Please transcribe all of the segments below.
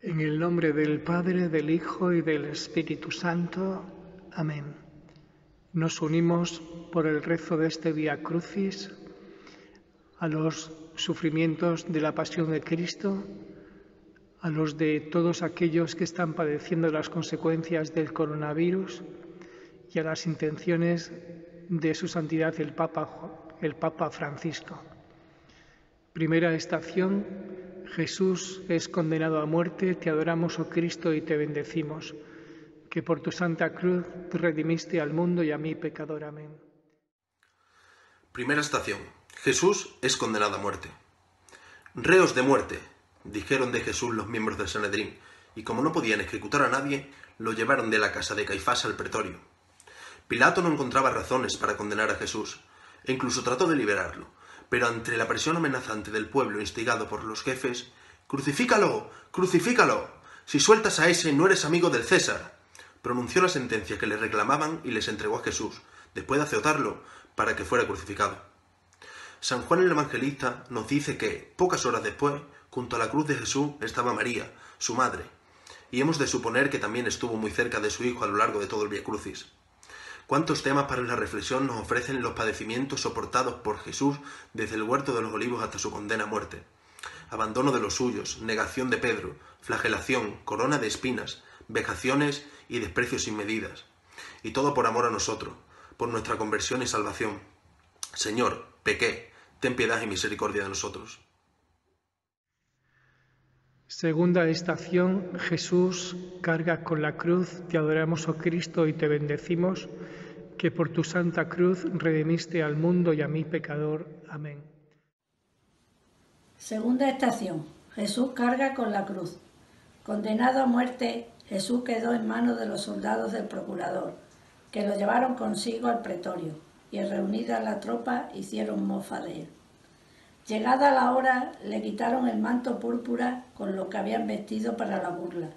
En el nombre del Padre, del Hijo y del Espíritu Santo. Amén. Nos unimos por el rezo de este Vía Crucis a los sufrimientos de la pasión de Cristo, a los de todos aquellos que están padeciendo las consecuencias del coronavirus y a las intenciones de su santidad el Papa Francisco. Primera estación: Jesús es condenado a muerte, te adoramos, oh Cristo, y te bendecimos, que por tu santa cruz redimiste al mundo y a mí, pecador. Amén. Primera estación: Jesús es condenado a muerte. Reos de muerte, dijeron de Jesús los miembros del Sanedrín, y como no podían ejecutar a nadie, lo llevaron de la casa de Caifás al pretorio. Pilato no encontraba razones para condenar a Jesús, e incluso trató de liberarlo, pero ante la presión amenazante del pueblo instigado por los jefes: «¡Crucifícalo! ¡Crucifícalo! Si sueltas a ese, no eres amigo del César», pronunció la sentencia que le reclamaban y les entregó a Jesús, después de azotarlo, para que fuera crucificado. San Juan el Evangelista nos dice que, pocas horas después, junto a la cruz de Jesús estaba María, su madre, y hemos de suponer que también estuvo muy cerca de su hijo a lo largo de todo el Vía Crucis. ¿Cuántos temas para la reflexión nos ofrecen los padecimientos soportados por Jesús desde el huerto de los olivos hasta su condena a muerte? Abandono de los suyos, negación de Pedro, flagelación, corona de espinas, vejaciones y desprecios sin medidas. Y todo por amor a nosotros, por nuestra conversión y salvación. Señor, pequé, ten piedad y misericordia de nosotros. Segunda estación: Jesús carga con la cruz, te adoramos, oh Cristo, y te bendecimos, que por tu santa cruz redimiste al mundo y a mí, pecador. Amén. Segunda estación: Jesús carga con la cruz. Condenado a muerte, Jesús quedó en manos de los soldados del procurador, que lo llevaron consigo al pretorio, y reunida la tropa hicieron mofa de él. Llegada la hora, le quitaron el manto púrpura con lo que habían vestido para la burla,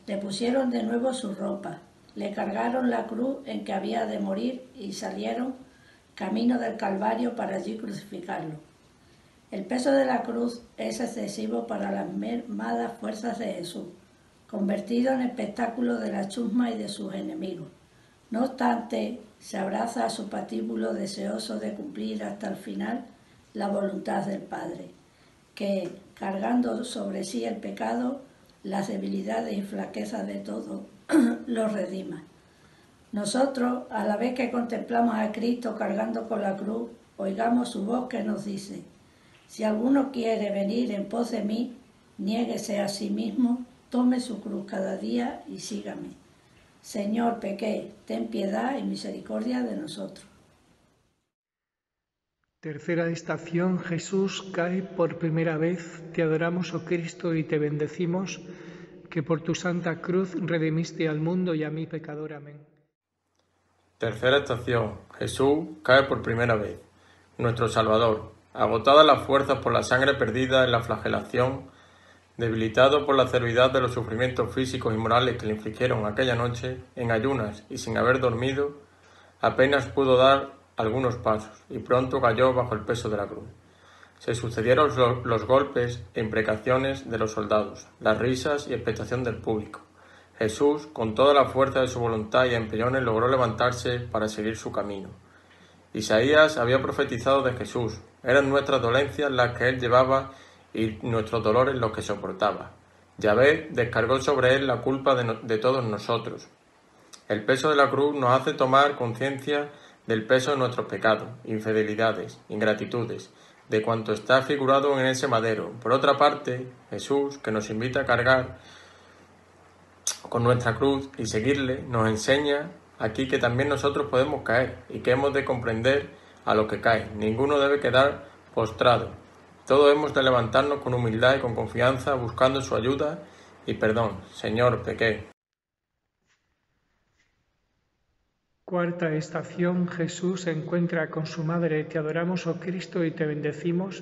le pusieron de nuevo su ropa, le cargaron la cruz en que había de morir y salieron camino del Calvario para allí crucificarlo. El peso de la cruz es excesivo para las mermadas fuerzas de Jesús, convertido en espectáculo de la chusma y de sus enemigos. No obstante, se abraza a su patíbulo deseoso de cumplir hasta el final la voluntad del Padre, que, cargando sobre sí el pecado, las debilidades y flaquezas de todo, lo redima. Nosotros, a la vez que contemplamos a Cristo cargando con la cruz, oigamos su voz que nos dice: si alguno quiere venir en pos de mí, niéguese a sí mismo, tome su cruz cada día y sígame. Señor, pequé, ten piedad y misericordia de nosotros. Tercera estación: Jesús cae por primera vez, te adoramos, oh Cristo, y te bendecimos, que por tu santa cruz redimiste al mundo y a mí, pecador. Amén. Tercera estación: Jesús cae por primera vez. Nuestro Salvador, agotadas las fuerzas por la sangre perdida en la flagelación, debilitado por la cervidad de los sufrimientos físicos y morales que le infligieron aquella noche, en ayunas y sin haber dormido, apenas pudo dar algunos pasos y pronto cayó bajo el peso de la cruz. Se sucedieron los golpes e imprecaciones de los soldados, las risas y expectación del público. Jesús, con toda la fuerza de su voluntad y empeñones, logró levantarse para seguir su camino. Isaías había profetizado de Jesús: eran nuestras dolencias las que él llevaba y nuestros dolores los que soportaba. Yahvé descargó sobre él la culpa de todos nosotros. El peso de la cruz nos hace tomar conciencia del peso de nuestros pecados, infidelidades, ingratitudes, de cuanto está figurado en ese madero. Por otra parte, Jesús, que nos invita a cargar con nuestra cruz y seguirle, nos enseña aquí que también nosotros podemos caer y que hemos de comprender a los que caen. Ninguno debe quedar postrado. Todos hemos de levantarnos con humildad y con confianza, buscando su ayuda y perdón. Señor, pequé. Cuarta estación: Jesús se encuentra con su madre, te adoramos, oh Cristo, y te bendecimos,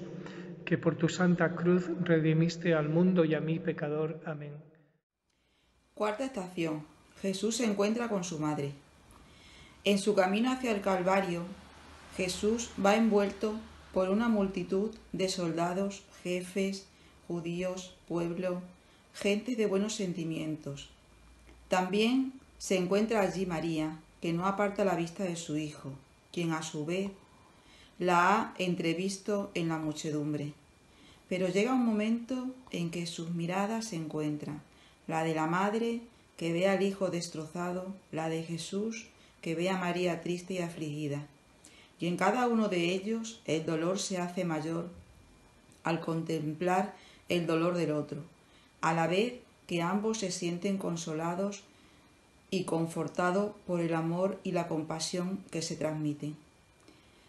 que por tu santa cruz redimiste al mundo y a mí, pecador. Amén. Cuarta estación: Jesús se encuentra con su madre. En su camino hacia el Calvario, Jesús va envuelto por una multitud de soldados, jefes, judíos, pueblo, gente de buenos sentimientos. También se encuentra allí María, que no aparta la vista de su hijo, quien a su vez la ha entrevisto en la muchedumbre. Pero llega un momento en que sus miradas se encuentran, la de la madre que ve al hijo destrozado, la de Jesús que ve a María triste y afligida. Y en cada uno de ellos el dolor se hace mayor al contemplar el dolor del otro, a la vez que ambos se sienten consolados y confortados por el amor y la compasión que se transmiten.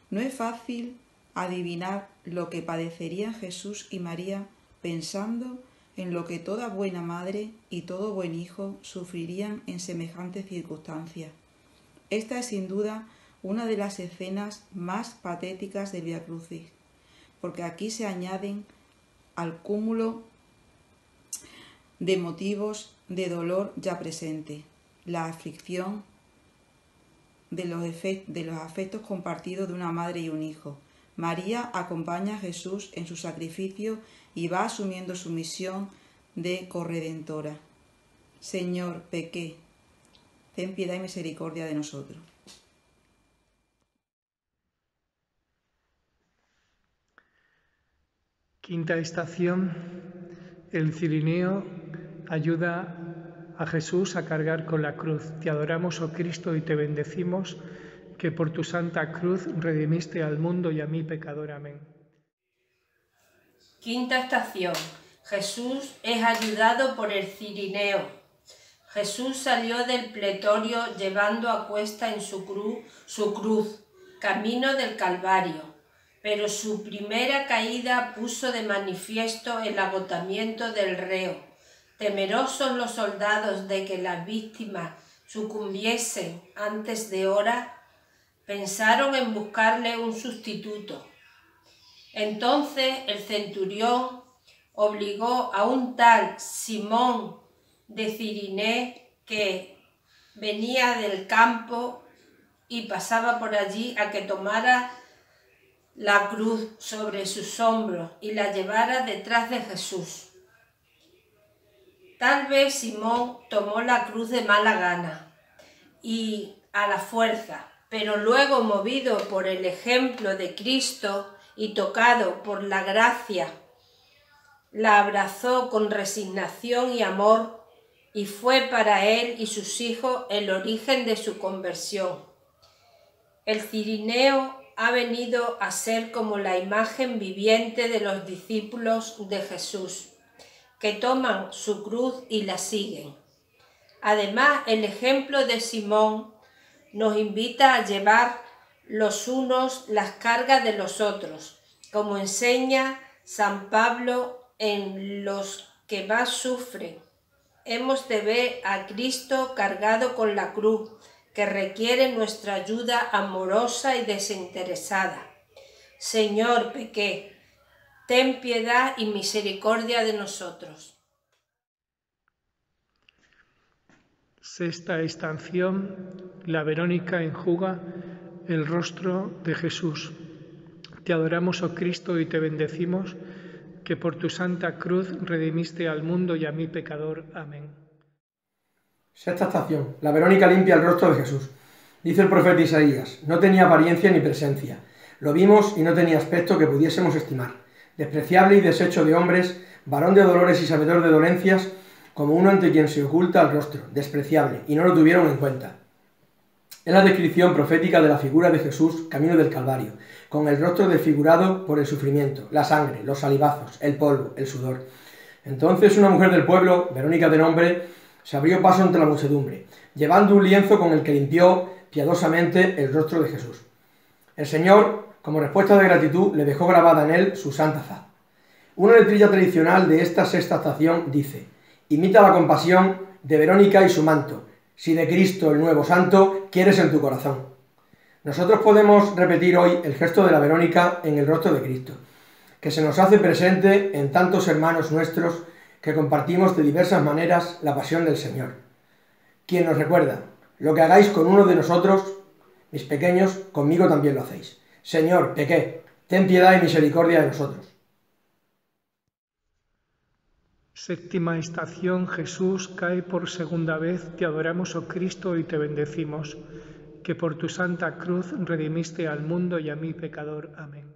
No es fácil adivinar lo que padecerían Jesús y María pensando en lo que toda buena madre y todo buen hijo sufrirían en semejantes circunstancias. Esta es sin duda una de las escenas más patéticas del Vía Crucis, porque aquí se añaden al cúmulo de motivos de dolor ya presente, la aflicción de los afectos compartidos de una madre y un hijo. María acompaña a Jesús en su sacrificio y va asumiendo su misión de corredentora. Señor, pequé, ten piedad y misericordia de nosotros. Quinta estación. El cirineo ayuda a Jesús a cargar con la cruz. Te adoramos, oh Cristo, y te bendecimos, que por tu santa cruz redimiste al mundo y a mí, pecador. Amén. Quinta estación. Jesús es ayudado por el cirineo. Jesús salió del pretorio llevando a cuesta en su cruz, camino del Calvario, pero su primera caída puso de manifiesto el agotamiento del reo. Temerosos los soldados de que las víctimas sucumbiesen antes de hora, pensaron en buscarle un sustituto. Entonces el centurión obligó a un tal Simón de Cirené, que venía del campo y pasaba por allí, a que tomara la cruz sobre sus hombros y la llevara detrás de Jesús. Tal vez Simón tomó la cruz de mala gana y a la fuerza, pero luego, movido por el ejemplo de Cristo y tocado por la gracia, la abrazó con resignación y amor, y fue para él y sus hijos el origen de su conversión. El cirineo ha venido a ser como la imagen viviente de los discípulos de Jesús, que toman su cruz y la siguen. Además, el ejemplo de Simón nos invita a llevar los unos las cargas de los otros, como enseña San Pablo en los que más sufren. Hemos de ver a Cristo cargado con la cruz, que requiere nuestra ayuda amorosa y desinteresada. Señor, pequé, ten piedad y misericordia de nosotros. Sexta estación. La Verónica enjuga el rostro de Jesús. Te adoramos, oh Cristo, y te bendecimos, que por tu santa cruz redimiste al mundo y a mí, pecador. Amén. Sexta estación. La Verónica limpia el rostro de Jesús. Dice el profeta Isaías: no tenía apariencia ni presencia. Lo vimos y no tenía aspecto que pudiésemos estimar. Despreciable y deshecho de hombres, varón de dolores y sabedor de dolencias, como uno ante quien se oculta el rostro. Despreciable, y no lo tuvieron en cuenta. Es la descripción profética de la figura de Jesús, camino del Calvario, con el rostro desfigurado por el sufrimiento, la sangre, los salivazos, el polvo, el sudor. Entonces una mujer del pueblo, Verónica de nombre, se abrió paso entre la muchedumbre, llevando un lienzo con el que limpió piadosamente el rostro de Jesús. El Señor, como respuesta de gratitud, le dejó grabada en él su santa faz. Una letrilla tradicional de esta sexta estación dice: imita la compasión de Verónica y su manto, si de Cristo el nuevo santo quieres en tu corazón. Nosotros podemos repetir hoy el gesto de la Verónica en el rostro de Cristo, que se nos hace presente en tantos hermanos nuestros que compartimos de diversas maneras la pasión del Señor. Quien nos recuerda: lo que hagáis con uno de nosotros, mis pequeños, conmigo también lo hacéis. Señor, pequé, ten piedad y misericordia de nosotros. Séptima estación. Jesús cae por segunda vez. Te adoramos, oh Cristo, y te bendecimos, que por tu santa cruz redimiste al mundo y a mí, pecador. Amén.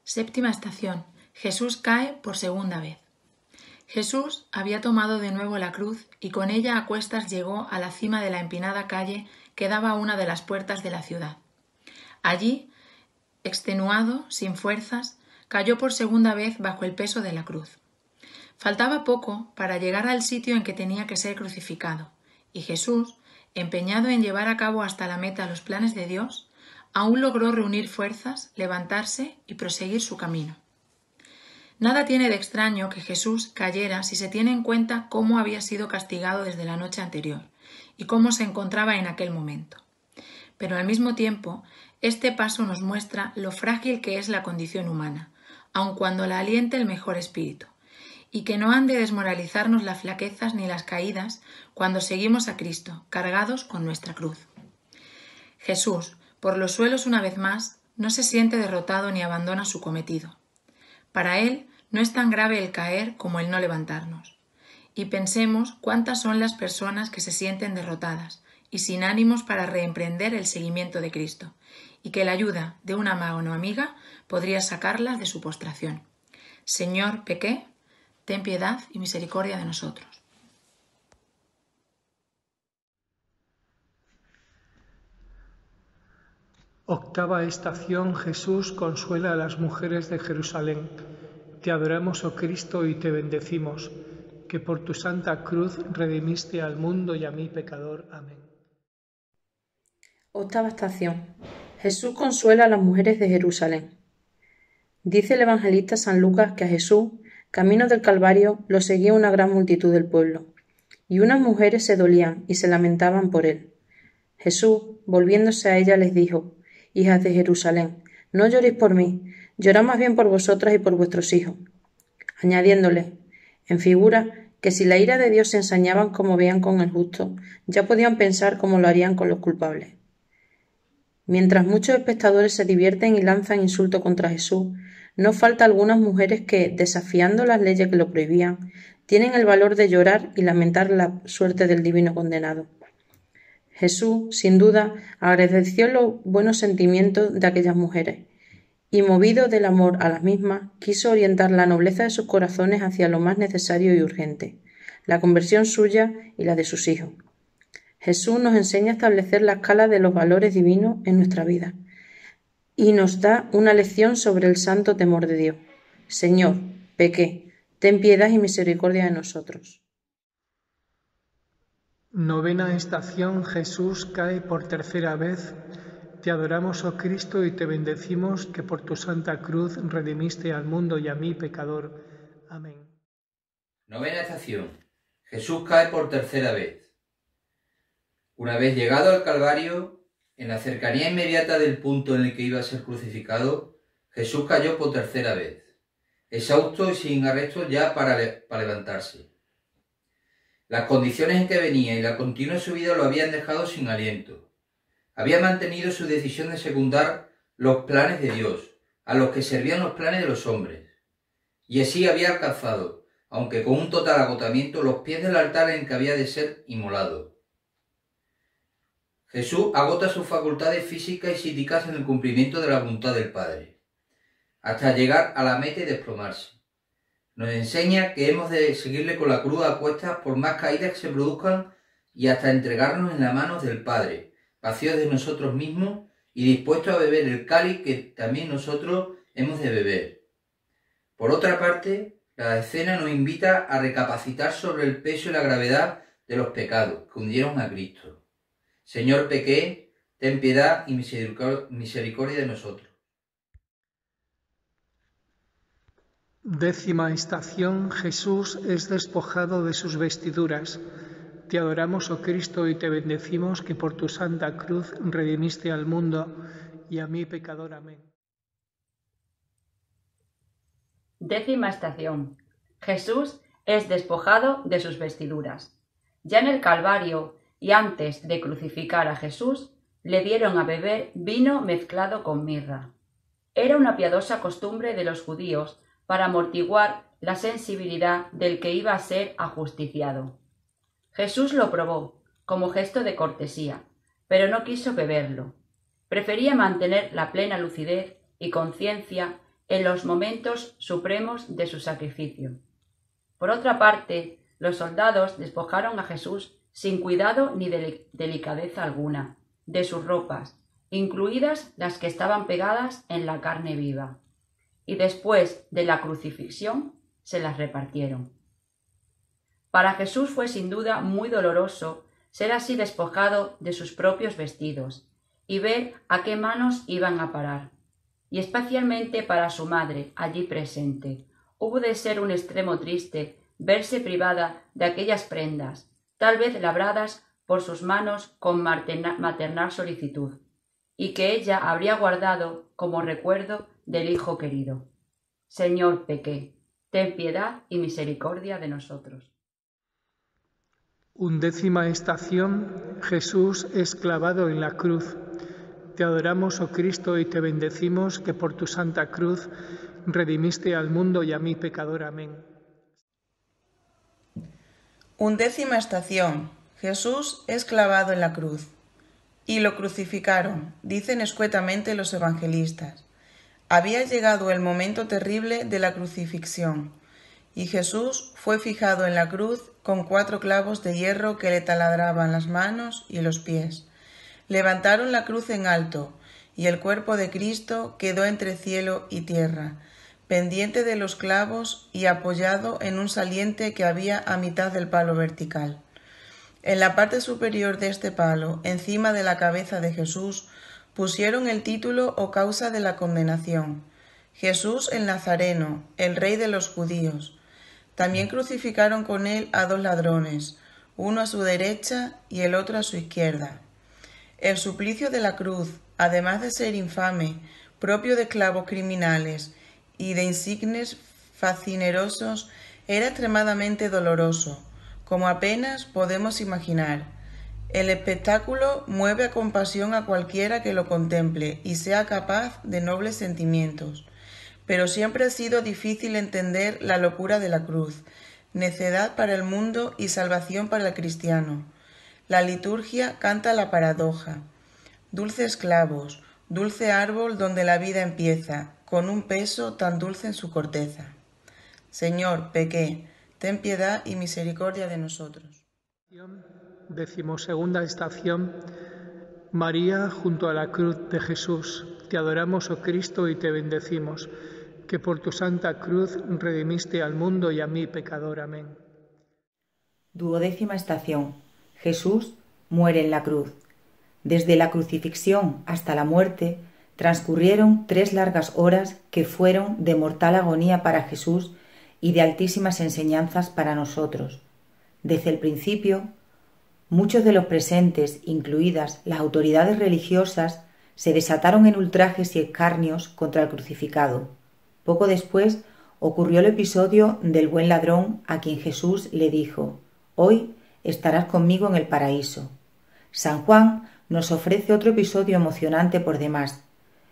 Séptima estación. Jesús cae por segunda vez. Jesús había tomado de nuevo la cruz y con ella a cuestas llegó a la cima de la empinada calle que daba a una de las puertas de la ciudad. Allí, extenuado, sin fuerzas, cayó por segunda vez bajo el peso de la cruz. Faltaba poco para llegar al sitio en que tenía que ser crucificado, y Jesús, empeñado en llevar a cabo hasta la meta los planes de Dios, aún logró reunir fuerzas, levantarse y proseguir su camino. Nada tiene de extraño que Jesús cayera si se tiene en cuenta cómo había sido castigado desde la noche anterior y cómo se encontraba en aquel momento. Pero al mismo tiempo, este paso nos muestra lo frágil que es la condición humana, aun cuando la aliente el mejor espíritu, y que no han de desmoralizarnos las flaquezas ni las caídas cuando seguimos a Cristo, cargados con nuestra cruz. Jesús, por los suelos una vez más, no se siente derrotado ni abandona su cometido. Para él no es tan grave el caer como el no levantarnos. Y pensemos cuántas son las personas que se sienten derrotadas y sin ánimos para reemprender el seguimiento de Cristo, y que la ayuda de una mano amiga podría sacarlas de su postración. Señor, pequé, ten piedad y misericordia de nosotros. Octava estación. Jesús consuela a las mujeres de Jerusalén. Te adoramos, oh Cristo, y te bendecimos, que por tu santa cruz redimiste al mundo y a mí, pecador. Amén. Octava estación. Jesús consuela a las mujeres de Jerusalén. Dice el evangelista San Lucas que a Jesús, camino del Calvario, lo seguía una gran multitud del pueblo, y unas mujeres se dolían y se lamentaban por él. Jesús, volviéndose a ellas, les dijo: Hijas de Jerusalén, no lloréis por mí, llorad más bien por vosotras y por vuestros hijos. Añadiéndole, en figura, que si la ira de Dios se ensañaban como veían con el justo, ya podían pensar cómo lo harían con los culpables. Mientras muchos espectadores se divierten y lanzan insultos contra Jesús, no falta algunas mujeres que, desafiando las leyes que lo prohibían, tienen el valor de llorar y lamentar la suerte del divino condenado. Jesús, sin duda, agradeció los buenos sentimientos de aquellas mujeres y, movido del amor a las mismas, quiso orientar la nobleza de sus corazones hacia lo más necesario y urgente, la conversión suya y la de sus hijos. Jesús nos enseña a establecer la escala de los valores divinos en nuestra vida y nos da una lección sobre el santo temor de Dios. Señor, pequé, ten piedad y misericordia de nosotros. Novena estación. Jesús cae por tercera vez. Te adoramos, oh Cristo, y te bendecimos, que por tu santa cruz redimiste al mundo y a mí, pecador. Amén. Novena estación. Jesús cae por tercera vez. Una vez llegado al Calvario, en la cercanía inmediata del punto en el que iba a ser crucificado, Jesús cayó por tercera vez, exhausto y sin arresto ya para levantarse. Las condiciones en que venía y la continua subida lo habían dejado sin aliento. Había mantenido su decisión de secundar los planes de Dios, a los que servían los planes de los hombres. Y así había alcanzado, aunque con un total agotamiento, los pies del altar en que había de ser inmolado. Jesús agota sus facultades físicas y psíquicas en el cumplimiento de la voluntad del Padre, hasta llegar a la meta y desplomarse. Nos enseña que hemos de seguirle con la cruz a cuestas por más caídas que se produzcan y hasta entregarnos en las manos del Padre, vacíos de nosotros mismos y dispuestos a beber el cáliz que también nosotros hemos de beber. Por otra parte, la escena nos invita a recapacitar sobre el peso y la gravedad de los pecados que hundieron a Cristo. Señor, pequé, ten piedad y misericordia de nosotros. Décima estación. Jesús es despojado de sus vestiduras. Te adoramos, oh Cristo, y te bendecimos, que por tu santa cruz redimiste al mundo y a mí, pecador. Amén. Décima estación. Jesús es despojado de sus vestiduras. Ya en el Calvario y antes de crucificar a Jesús, le dieron a beber vino mezclado con mirra. Era una piadosa costumbre de los judíos para amortiguar la sensibilidad del que iba a ser ajusticiado. Jesús lo probó, como gesto de cortesía, pero no quiso beberlo. Prefería mantener la plena lucidez y conciencia en los momentos supremos de su sacrificio. Por otra parte, los soldados despojaron a Jesús sin cuidado ni delicadeza alguna, de sus ropas, incluidas las que estaban pegadas en la carne viva, y después de la crucifixión se las repartieron. Para Jesús fue sin duda muy doloroso ser así despojado de sus propios vestidos y ver a qué manos iban a parar, y especialmente para su madre allí presente. Hubo de ser un extremo triste verse privada de aquellas prendas, tal vez labradas por sus manos con maternal solicitud, y que ella habría guardado como recuerdo del Hijo querido. Señor, pequé, ten piedad y misericordia de nosotros. 11ª estación. Jesús es clavado en la cruz. Te adoramos, oh Cristo, y te bendecimos, que por tu santa cruz redimiste al mundo y a mí pecador. Amén. 11ª estación. Jesús es clavado en la cruz. Y lo crucificaron, dicen escuetamente los evangelistas. Había llegado el momento terrible de la crucifixión, y Jesús fue fijado en la cruz con 4 clavos de hierro que le taladraban las manos y los pies. Levantaron la cruz en alto, y el cuerpo de Cristo quedó entre cielo y tierra, pendiente de los clavos y apoyado en un saliente que había a mitad del palo vertical. En la parte superior de este palo, encima de la cabeza de Jesús, pusieron el título o causa de la condenación: Jesús el Nazareno, el Rey de los Judíos. También crucificaron con él a 2 ladrones, uno a su derecha y el otro a su izquierda. El suplicio de la cruz, además de ser infame, propio de clavos criminales y de insignes fascinerosos, era extremadamente doloroso, como apenas podemos imaginar. El espectáculo mueve a compasión a cualquiera que lo contemple y sea capaz de nobles sentimientos. Pero siempre ha sido difícil entender la locura de la cruz, necedad para el mundo y salvación para el cristiano. La liturgia canta la paradoja: dulces clavos, dulce árbol donde la vida empieza, con un peso tan dulce en su corteza. Señor, pequé, ten piedad y misericordia de nosotros. 12ª estación. María junto a la cruz de Jesús. Te adoramos, oh Cristo, y te bendecimos, que por tu santa cruz redimiste al mundo y a mí pecador. Amén. 12ª estación. Jesús muere en la cruz. Desde la crucifixión hasta la muerte transcurrieron 3 largas horas que fueron de mortal agonía para Jesús y de altísimas enseñanzas para nosotros. Desde el principio, muchos de los presentes, incluidas las autoridades religiosas, se desataron en ultrajes y escarnios contra el crucificado. Poco después ocurrió el episodio del buen ladrón, a quien Jesús le dijo: «Hoy estarás conmigo en el paraíso». San Juan nos ofrece otro episodio emocionante por demás.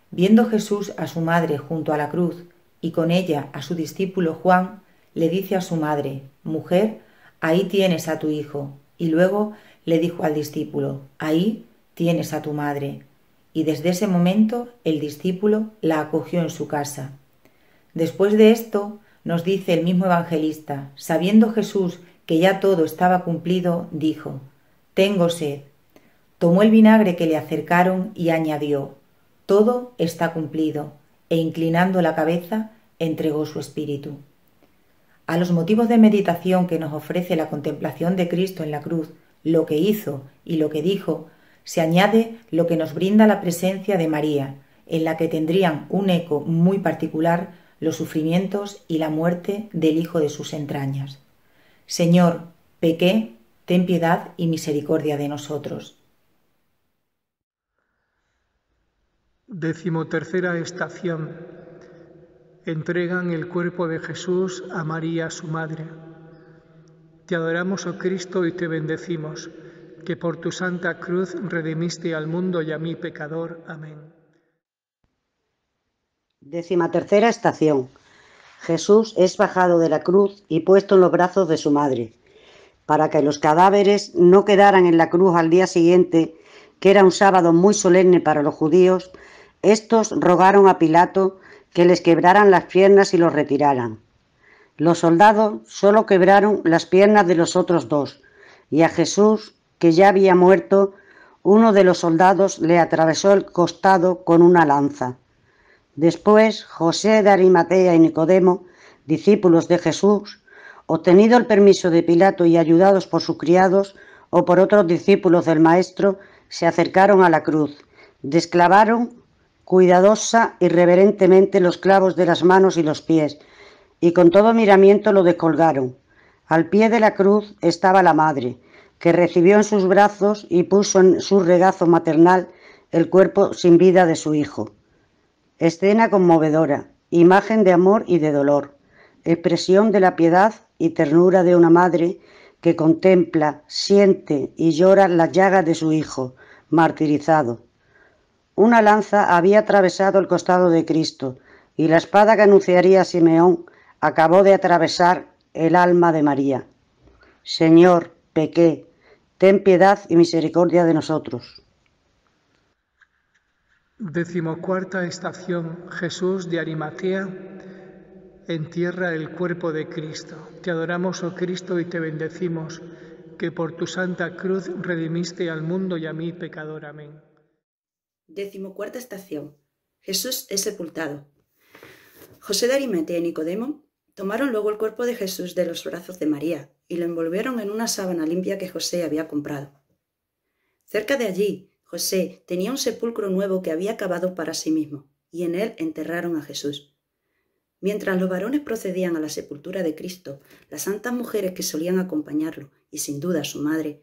Viendo Jesús a su madre junto a la cruz y con ella a su discípulo Juan, le dice a su madre: «Mujer, ahí tienes a tu hijo». Y luego le dijo al discípulo: «Ahí tienes a tu madre». Y desde ese momento el discípulo la acogió en su casa. Después de esto, nos dice el mismo evangelista, sabiendo Jesús que ya todo estaba cumplido, dijo: «Tengo sed». Tomó el vinagre que le acercaron y añadió: «Todo está cumplido», e inclinando la cabeza, entregó su espíritu. A los motivos de meditación que nos ofrece la contemplación de Cristo en la cruz, lo que hizo y lo que dijo, se añade lo que nos brinda la presencia de María, en la que tendrían un eco muy particular los sufrimientos y la muerte del Hijo de sus entrañas. Señor, pequé, ten piedad y misericordia de nosotros. 13ª estación. Entregan el cuerpo de Jesús a María, su madre. Te adoramos, oh Cristo, y te bendecimos, que por tu santa cruz redimiste al mundo y a mí pecador. Amén. 13ª estación. Jesús es bajado de la cruz y puesto en los brazos de su madre, para que los cadáveres no quedaran en la cruz al día siguiente, que era un sábado muy solemne para los judíos. Estos rogaron a Pilato que les quebraran las piernas y los retiraran. Los soldados solo quebraron las piernas de los otros dos, y a Jesús, que ya había muerto, uno de los soldados le atravesó el costado con una lanza. Después, José de Arimatea y Nicodemo, discípulos de Jesús, obtenido el permiso de Pilato y ayudados por sus criados o por otros discípulos del Maestro, se acercaron a la cruz, desclavaron cuidadosa y reverentemente los clavos de las manos y los pies, y con todo miramiento lo descolgaron. Al pie de la cruz estaba la madre, que recibió en sus brazos y puso en su regazo maternal el cuerpo sin vida de su hijo. Escena conmovedora, imagen de amor y de dolor, expresión de la piedad y ternura de una madre que contempla, siente y llora las llagas de su hijo, martirizado. Una lanza había atravesado el costado de Cristo, y la espada que anunciaría a Simeón acabó de atravesar el alma de María. Señor, pequé, ten piedad y misericordia de nosotros. 14ª estación. Jesús de Arimatea entierra el cuerpo de Cristo. Te adoramos, oh Cristo, y te bendecimos, que por tu santa cruz redimiste al mundo y a mí, pecador. Amén. 14ª estación. Jesús es sepultado. José de Arimatea y Nicodemo tomaron luego el cuerpo de Jesús de los brazos de María y lo envolvieron en una sábana limpia que José había comprado. Cerca de allí, José tenía un sepulcro nuevo que había cavado para sí mismo, y en él enterraron a Jesús. Mientras los varones procedían a la sepultura de Cristo, las santas mujeres que solían acompañarlo, y sin duda su madre,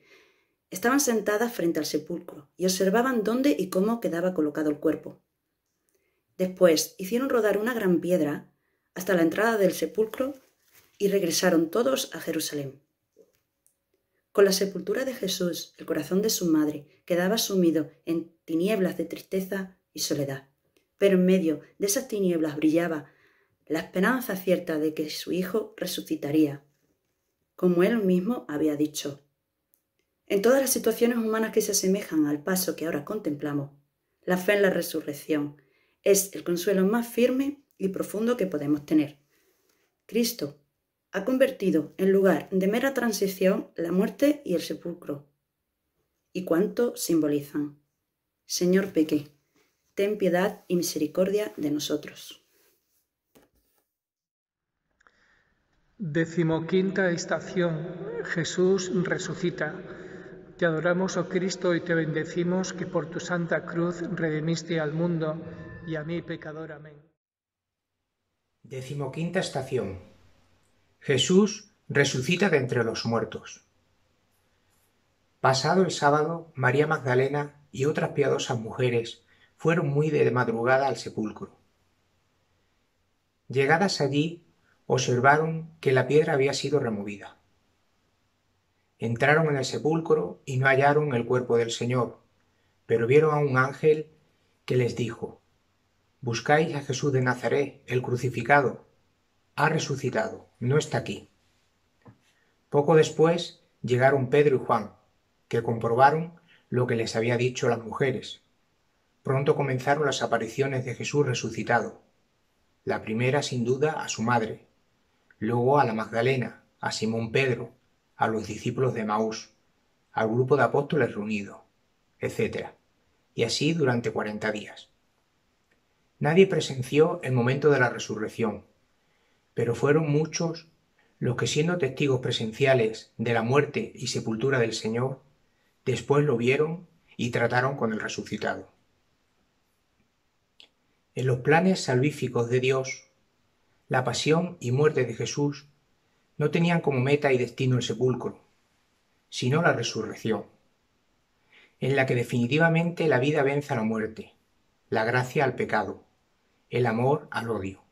estaban sentadas frente al sepulcro y observaban dónde y cómo quedaba colocado el cuerpo. Después hicieron rodar una gran piedra hasta la entrada del sepulcro y regresaron todos a Jerusalén. Con la sepultura de Jesús, el corazón de su madre quedaba sumido en tinieblas de tristeza y soledad, pero en medio de esas tinieblas brillaba la esperanza cierta de que su hijo resucitaría, como él mismo había dicho. En todas las situaciones humanas que se asemejan al paso que ahora contemplamos, la fe en la resurrección es el consuelo más firme y profundo que podemos tener. Cristo ha convertido en lugar de mera transición la muerte y el sepulcro. ¿Y cuánto simbolizan? Señor, pequé, ten piedad y misericordia de nosotros. 15ª estación. Jesús resucita. Te adoramos, oh Cristo, y te bendecimos, que por tu santa cruz redimiste al mundo y a mí, pecador. Amén. 15ª estación. Jesús resucita de entre los muertos. Pasado el sábado, María Magdalena y otras piadosas mujeres fueron muy de madrugada al sepulcro. Llegadas allí, observaron que la piedra había sido removida. Entraron en el sepulcro y no hallaron el cuerpo del Señor, pero vieron a un ángel que les dijo: «Buscáis a Jesús de Nazaret, el crucificado. Ha resucitado, no está aquí». Poco después llegaron Pedro y Juan, que comprobaron lo que les había dicho las mujeres. Pronto comenzaron las apariciones de Jesús resucitado. La primera, sin duda, a su madre, luego a la Magdalena, a Simón Pedro, a los discípulos de Emaús, al grupo de apóstoles reunidos, etc. Y así durante 40 días. Nadie presenció el momento de la resurrección, pero fueron muchos los que, siendo testigos presenciales de la muerte y sepultura del Señor, después lo vieron y trataron con el resucitado. En los planes salvíficos de Dios, la pasión y muerte de Jesús no tenían como meta y destino el sepulcro, sino la resurrección, en la que definitivamente la vida vence a la muerte, la gracia al pecado, el amor al odio.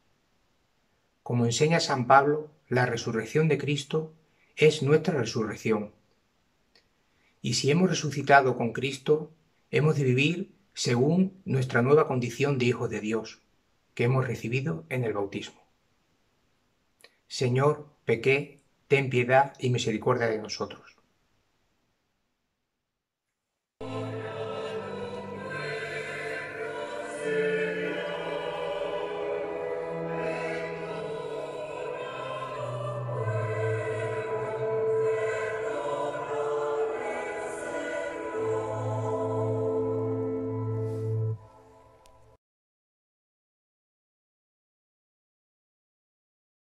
Como enseña San Pablo, la resurrección de Cristo es nuestra resurrección. Y si hemos resucitado con Cristo, hemos de vivir según nuestra nueva condición de hijos de Dios, que hemos recibido en el bautismo. Señor, pequé, ten piedad y misericordia de nosotros. Amen.